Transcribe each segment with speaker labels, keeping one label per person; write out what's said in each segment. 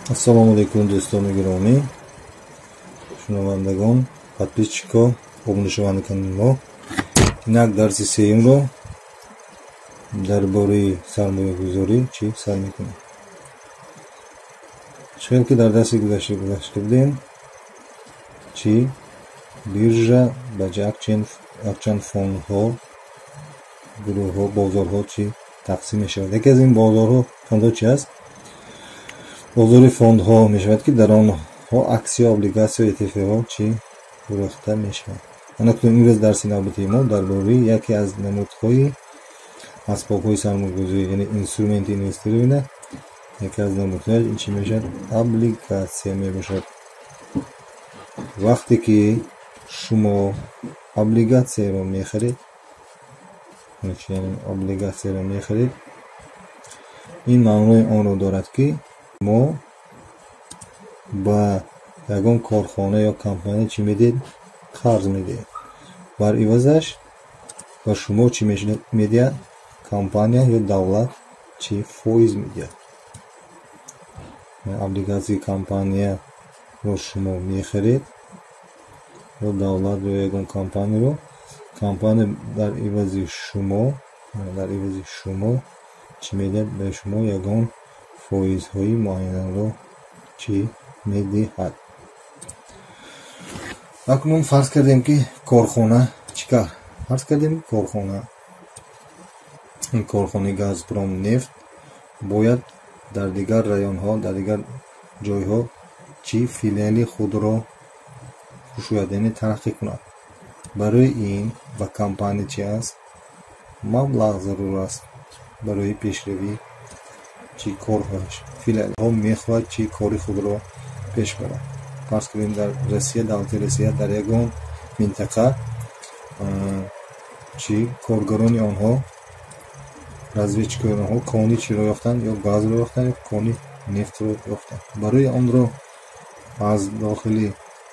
Speaker 1: ассалому алейкум дӯстони гиромӣ, шунавандагон, подписчико, обунашавандаи канали мо. Инак дарси сеюмро дар бораи сармоягузорӣ чӣ сар мекунем. хел ки дар дарси гузашта будем, чӣ биржа ба якчанд фондҳо, гурӯҳҳо, бозорҳо чӣ тақсим мешавад. Яке аз ин бозорҳо, фондҳо чӣ аст? бозори фондҳо мешавад ки дар онҳо аксия, облигатсия, ETF-ҳо чӣ фурӯхта мешавад. Анакунун имрӯз дарси навбати мо дар бораи яке аз намудҳои асбобҳои сармоягузорӣ, яъне инструменти инвестирования, яке аз намудҳояш чӣ мешавад? Облигатсия мебошад. вақте ки шумо облигатсияро мехаред, ин маънои онро дорад ки мо ба ягон корхона ё компания чӣ медиҳед? қарз медиҳед. бар ивазаш ба шумо чӣ медиҳад? Компания ё давлат чӣ фоиз медиҳад. облигатсияи компанияро шумо мехаред ё давлат ё ягон компанияро, компания дар ивази шумо чӣ медиҳад? ба шумо ягон фоизҳои муайянро чӣ медиҳад. акнун фарз кардем ки корхона чӣ кард? фарз кардем корхонаи Газпром нефт бояд дар дигар районҳо, дар дигар ҷойҳо чӣ филиали худро кушояд, яъне тараққӣ кунад. барои ин ба компания чӣ аст? маблағ зарур аст барои пешравии чӣ корҳояш. филиалҳо мехоҳад чӣ кори худро пеш барад. фарз кунем дар Россия, давлати Россия дар ягон минтақа чӣ коргарони онҳо, разведчикои онҳо кони чиро ёфтанд, ё газро ёфтанд, ё кони нефтро ёфтанд. барои онро аз дохили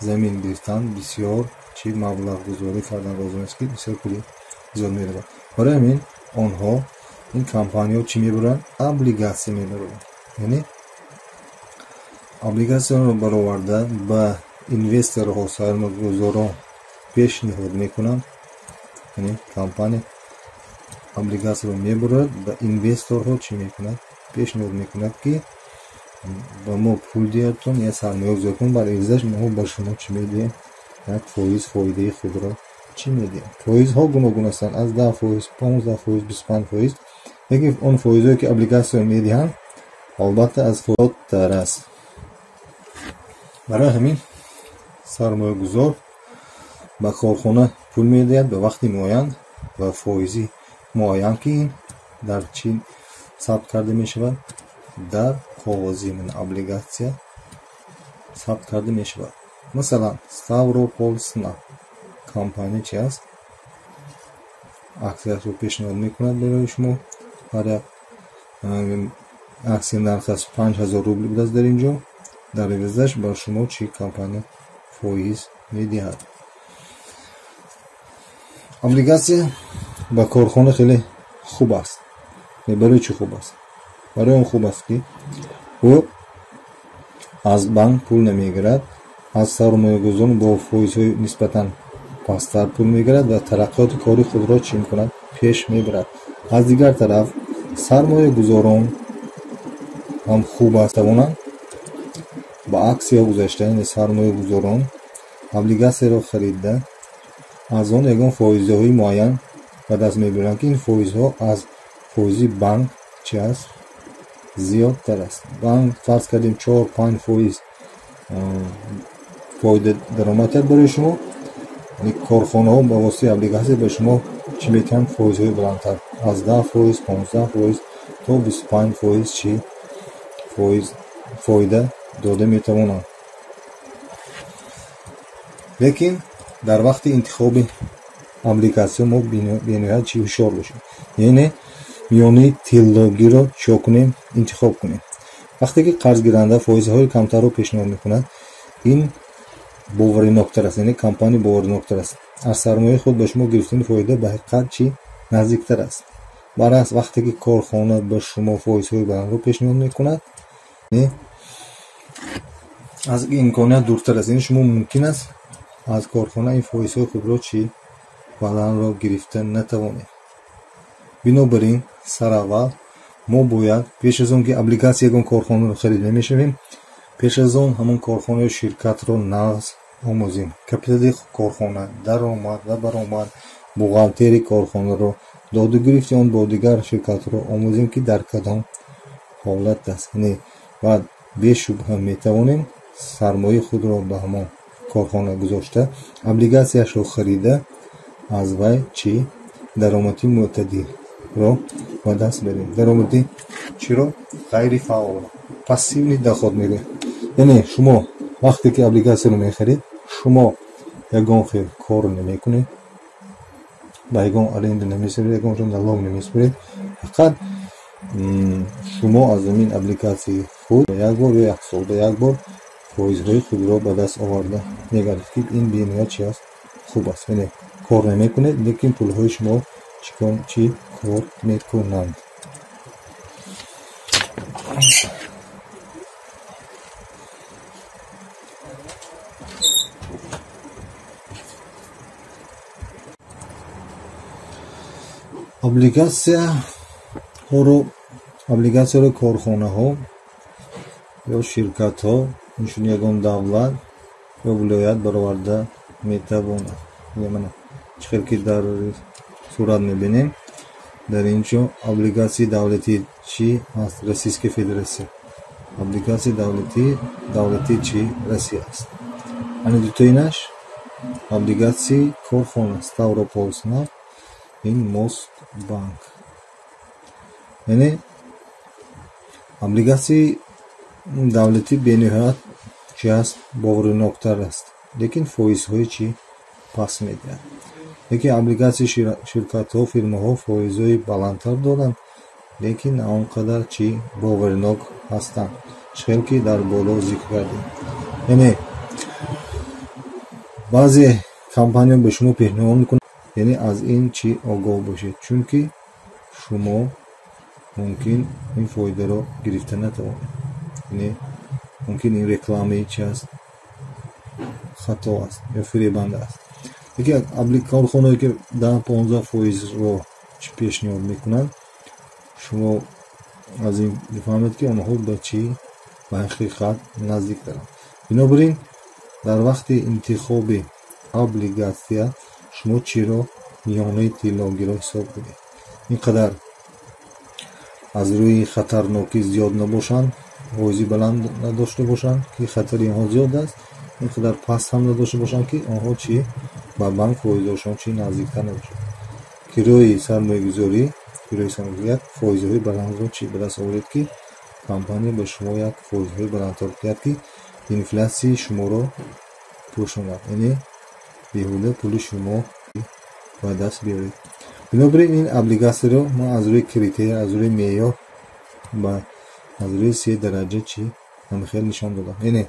Speaker 1: замин гирифтан бисёр чӣ маблағгузорӣ кардан лозим аст ки бисёр пули зиёд меравад. барои ҳамин онҳо, ин компанияҳо чӣ мебаранд? Облигатсия мебаранд. яъне облигатсияро бароварда ба инвесторҳо, сармоягузорон пешниҳод мекунанд. яъне компания облигатсияро мебарад, ба инвесторҳо чӣ мекунад? пешниҳод мекунад ки ба мо пул диҳатон я сармоя гузорӣ кун, бар эвазаш мо ба шумо чӣ медиҳем? як фоидаи худро чӣ медиҳем. фоизҳо гуногун ҳастанд, аз 10%, 15%, 25%. яке он фоизҳое ки облигатсияро медиҳанд, албатта аз фоизтар аст. барои ҳамин сармоягузор ба корхона пул медиҳад ба вақти муайян ва фоизи муайян ки дар чӣ сабт карда мешавад? дар коғози облигатсия сабт карда мешавад. масалан, Ставропольснефть компания чӣ аст? аксияшро пешниҳод мекунад барои шумо. ҳар як аксия нархаш 5000 рубл будааст дар ин ҷо. дар эвазаш ба шумо чӣ компания фоиз медиҳад. облигатсия ба корхона хеле хуб аст. барои чӣ хуб аст? барои он хуб аст ки ӯ аз банк пул намегирад, аз сармоягузорон бо фоизҳои нисбатан пасттар пул мегирад ва тараққиёти кори худро чӣ мекунад? пеш мебарад. аз дигар тараф сармоягузорон ҳам хуб аст тавонанд ба аксия гузашта, яъне сармоягузорон облигатсияро харида аз он ягон фоизҳои муайян ба даст мебаранд ки ин фоизҳо аз фоизи банк чӣ аст? зиёдтар аст. банк фарз кардем 4-5% фоида даромад кард барои шумо. корхонаҳо ба воситаи облигатсия ба шумо чӣ метиҳанд? фоизҳои баландтар аз 10%, 15% то 25% чӣ фоида дода метавонанд. лекин дар вақти интихоби облигатсия мо бениҳоят чӣ ҳушёр бошем. яъне миёнаи тиллогиро чӣ кунем? интихоб кунем. вақте ки қарзгиранда фоизҳои камтарро пешниҳод мекунад, ин бовариноктар аст, яъне компания бовариноктар аст. аз сармояи худ ба шумо гирифтани фоида ба ҳақиқат чӣ наздиктар аст. баръакс вақте ки корхона ба шумо фоизҳои баландро пешниҳод мекунад, аз имконият дуртар аст. Яъне шумо мумкин аст аз корхона ин фоизҳои худро чӣ баландро гирифта натавонед. Бинобар ин сараввал мо бояд пеш аз он ки облигатсия ягон корхонаро харид намешавем, пеш аз он ҳамон корхонаи ширкатро нағз омӯзем. Капитали корхона, даромад ва баромад, бухгалтери корхонаро, додугирифти он бо дигар ширкатро омӯзем ки дар кадом ҳолат аст. Яъне баъд бешубҳа метавонем сармояи худро ба ҳамон корхона гузошта, облигатсияшро харида, аз вай чӣ даромади мӯътадилро ба даст берем. Даромади чиро? ғайри фаъол, пассивни доход мегӯяд. Яъне шумо вақте ки облигатсияро мехаред, шумо ягон хел кор намекунед, ба ягон аренда намесаред, ягон ҷо налог намесбаред. Фақат шумо аз ҳамин облигатсияи худ як бор ё як сол ба як бор фоизҳои худро ба даст оварда мегаред ки ин бениҳоят чӣ аст? Хуб аст. Яъне кор намекунед, лекин пулҳои шумо чӣ кор мекунанд. облигатсияҳои корхонаҳо ё ширкатҳо инчун ягон давлат ё вилоят бароварда метавонад. Мана чӣ хел ки дар сурат мебинем, дар ин ҷо облигатсияи давлатӣ чӣ аст? Российская федератсия. Облигатсияи давлатӣ чӣ? Россия аст. Ани дутоинаш облигатсияи корхона Ставропольснефть, ин Мосбанк. Яъне облигатсияи давлатӣ бениҳоят чӣ аст? Бовариноктар аст, лекин фоизҳои чӣ? Паст медиҳад. Лекин облигатсияи ширкатҳо, фирмаҳо фоизҳои баландтар доранд, лекин на он қадар чӣ? Боваринок ҳастанд. Чӣ хел ки дар боло зикр кардем. Яъне баъзе компанияҳо ба шумо пеҳнавон мекунанд, яъне аз ин чӣ огоҳ бошед, чунки шумо мумкин ин фоидаро гирифта натавонед. Яъне мумкин ин рекламаи чӣ аст? Хато аст ё фиребанда аст. Лекин корхонаое ки 10-15 фоизро пешниҳод мекунанд, шумо аз ин мефаҳмед ки онҳо ба чӣ? Ба ҳақиқат наздик даранд. Бинобар ин дар вақти интихоби облигатсия шумо чиро миёнаи тиллогиро ҳисоб кунед. ин қадар аз рӯи хатарнокӣ зиёд набошанд, фоизи баланд надошта бошанд ки хатари онҳо зиёд аст, ин қадар паст ҳам надошта бошанд ки онҳо чӣ? Ба банк фоизҳошон чӣ? Наздиктар набошад. Кирои сармоягузорӣ як фоизҳои баландро чӣ? Ба даст оваред ки компания ба шумо як фоизҳои баландтар диҳад ки инфлясияи шуморо пӯшонад. Яъне беҳуда пули шумо ба даст биёред. Бинобар ин облигатсияро мо аз рӯи критерия, аз рӯи меъёр ба аз рӯи 3 дараҷа чӣ? Ҳамихел нишон додам. Яъне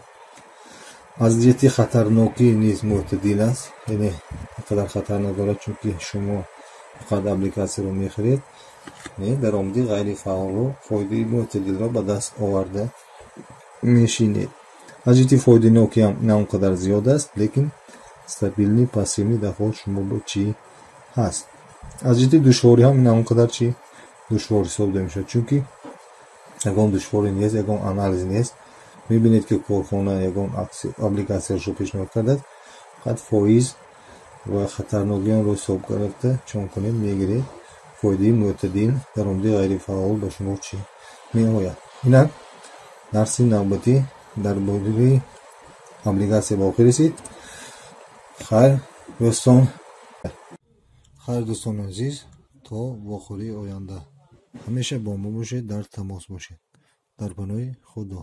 Speaker 1: аз ҷиҳати хатарнокӣ низ мӯътадил аст. Яъне ин қадар хатар надорад, чунки шумо фақат облигатсияро мехаред, даромади ғайри фаъолро, фоидаи мӯътадилро ба даст оварда мешинед. Аз ҷиҳати фоидаи нокӣ ҳам на он қадар зиёд аст, лекин стабилни пассивни доход шумо бо чӣ ҳаст. Аз ҷиҳати душворӣ ҳам на он қадар чӣ? Душвор ҳисоб намешавад, чунки ягон душворӣ нест, ягон анализ нест. мебинед ки корхона ягон облигатсияшро пешниҳод кардааст, фақат фоиз ва хатарнокиёнро ҳисоб карда чон кунед мегиред, фоидаи мӯътадил, даромади ғайрифаъол ба шумо чӣ меояд. Инак дарси навбатӣ дар бораи облигатсия боқӣ расид. хайр дӯстони азиз, то вохӯрии оянда ҳамеша бо мо бошед, дар тамос бошед. дар паноҳи Худо.